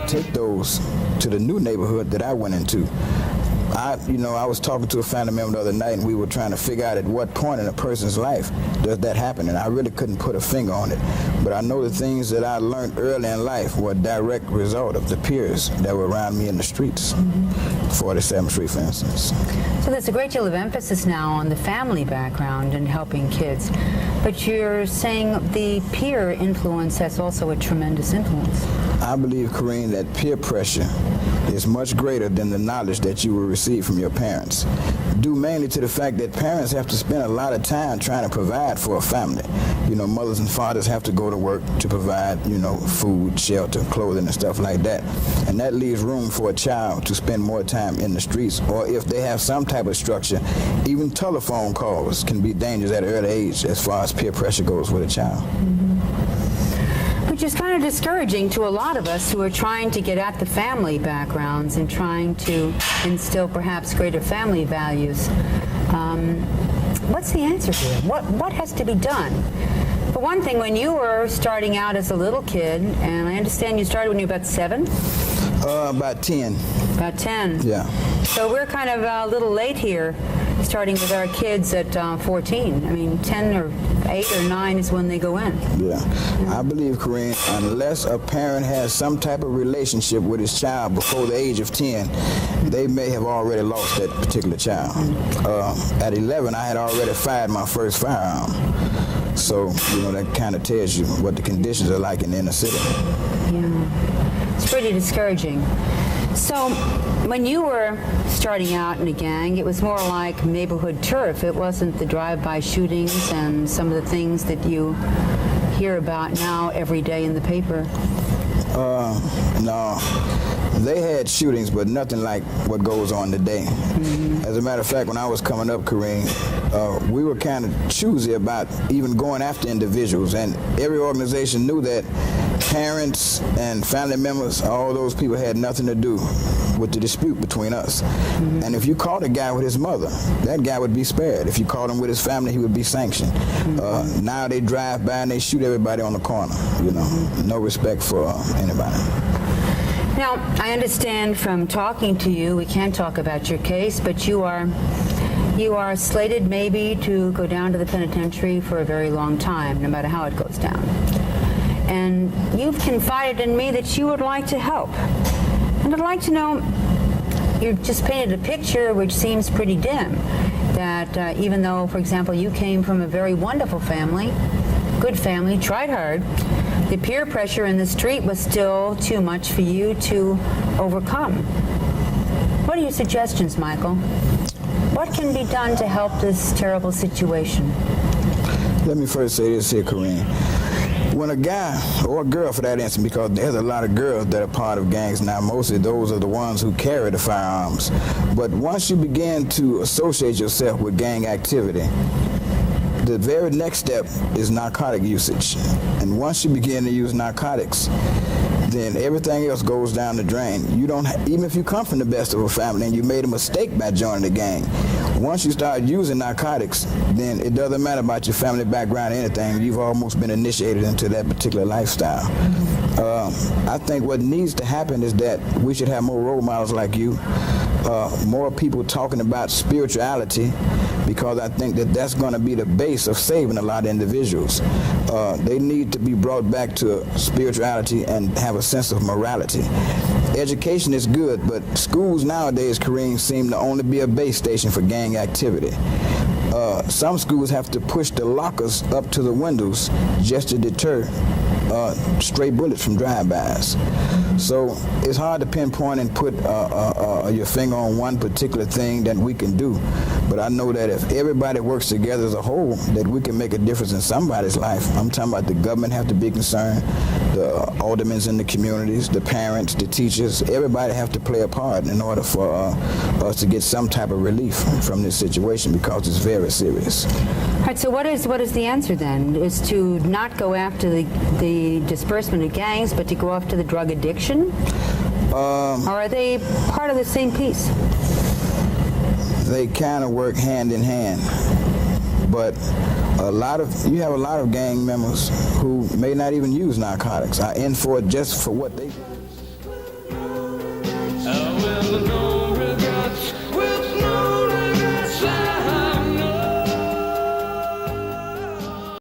take those to the new neighborhood that I went into. I was talking to a family member the other night, and we were trying to figure out at what point in a person's life does that happen, and I really couldn't put a finger on it. But I know the things that I learned early in life were a direct result of the peers that were around me in the streets, 47th Street, for instance. So there's a great deal of emphasis now on the family background and helping kids, but you're saying the peer influence has also a tremendous influence. I believe, Corinne, that peer pressure is much greater than the knowledge that you will receive from your parents, due mainly to the fact that parents have to spend a lot of time trying to provide for a family. Mothers and fathers have to go to work to provide, food, shelter, clothing, and stuff like that. And that leaves room for a child to spend more time in the streets, or if they have some type of structure, even telephone calls can be dangerous at an early age as far as peer pressure goes with a child. Which is kind of discouraging to a lot of us who are trying to get at the family backgrounds and trying to instill perhaps greater family values. What's the answer here? What has to be done? For one thing, when you were starting out as a little kid, and I understand you started when you were about 7? About 10. About 10? Yeah. So we're kind of a little late here, starting with our kids at 14. I mean, 10 or 8 or 9 is when they go in. Yeah. I believe, Corinne, unless a parent has some type of relationship with his child before the age of 10, they may have already lost that particular child. At 11, I had already fired my first firearm. So, that kind of tells you what the conditions are like in the inner city. Yeah. It's pretty discouraging. So, when you were starting out in a gang, it was more like neighborhood turf. It wasn't the drive-by shootings and some of the things that you hear about now every day in the paper. No. They had shootings, but nothing like what goes on today. As a matter of fact, when I was coming up, Corinne, we were kind of choosy about even going after individuals, and every organization knew that parents and family members, all those people had nothing to do with the dispute between us. And if you caught a guy with his mother, that guy would be spared. If you caught him with his family, he would be sanctioned. Now they drive by and they shoot everybody on the corner, no respect for anybody. Now, I understand from talking to you, we can't talk about your case, but you are slated maybe to go down to the penitentiary for a very long time, no matter how it goes down. And you've confided in me that you would like to help. And I'd like to know, you've just painted a picture which seems pretty dim, that even though, for example, you came from a very wonderful family, good family, tried hard, the peer pressure in the street was still too much for you to overcome. What are your suggestions, Michael? What can be done to help this terrible situation? Let me first say this here, Corinne. When a guy, or a girl for that instance, because there's a lot of girls that are part of gangs now, mostly those are the ones who carry the firearms. But once you begin to associate yourself with gang activity, the very next step is narcotic usage. And once you begin to use narcotics, then everything else goes down the drain. Even if you come from the best of a family and you made a mistake by joining the gang, once you start using narcotics, then it doesn't matter about your family background or anything. You've almost been initiated into that particular lifestyle. I think what needs to happen is that we should have more role models like you, more people talking about spirituality, because I think that that's going to be the base of saving a lot of individuals. They need to be brought back to spirituality and have a sense of morality. Education is good, but schools nowadays, Corinne, seem to only be a base station for gang activity. Some schools have to push the lockers up to the windows just to deter stray bullets from drive-bys. So it's hard to pinpoint and put your finger on one particular thing that we can do. But I know that if everybody works together as a whole, that we can make a difference in somebody's life. I'm talking about the government have to be concerned, the aldermen in the communities, the parents, the teachers, everybody have to play a part in order for us to get some type of relief from this situation, because it's very serious. All right, so what is the answer then? Is to not go after the disbursement of gangs, but to go after the drug addiction? Or are they part of the same piece? They kind of work hand in hand, but you have a lot of gang members who may not even use narcotics, are in for it just for what they do. to know